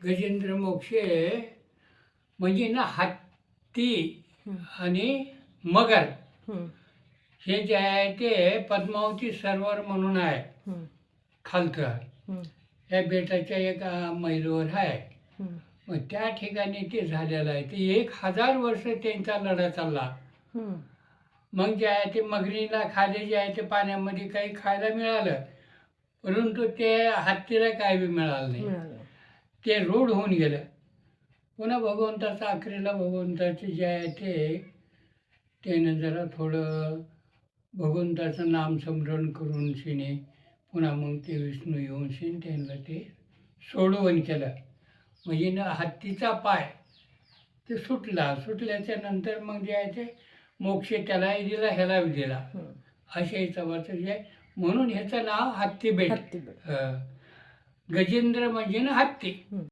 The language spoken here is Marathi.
गजेंद्र मोक्षे म्हणजे ना हत्ती आणि मगर हे जे आहे ते पद्मावती सरोवर म्हणून आहे खालचं. या बेटाच्या एक मैलावर आहे. मग त्या ठिकाणी ते झालेलं आहे. ते 1000 वर्ष त्यांचा लढा चालला. मग जे आहे ते मगरीला खाली जे आहे ते पाण्यामध्ये काही खायला मिळालं, परंतु ते हत्तीला काय बी मिळालं नाही. ते रूढ होऊन गेलं. पुन्हा भगवंताचं अखेरीला भगवंताचे जे आहे ते त्यानं जरा थोडं भगवंताचं नामस्मरण करून शिने पुन्हा मग ते विष्णू येऊन शिन त्यांना ते सोडवण केलं. म्हणजे ना हत्तीचा पाय ते सुटल्याच्या नंतर मग जे आहे ते मोक्ष त्यालाही दिला, ह्यालाही दिला. अशा हिशोबाचं जे म्हणून ह्याचं नाव हत्ती बेट. गजेंद्र म्हणजे ना हत्ती.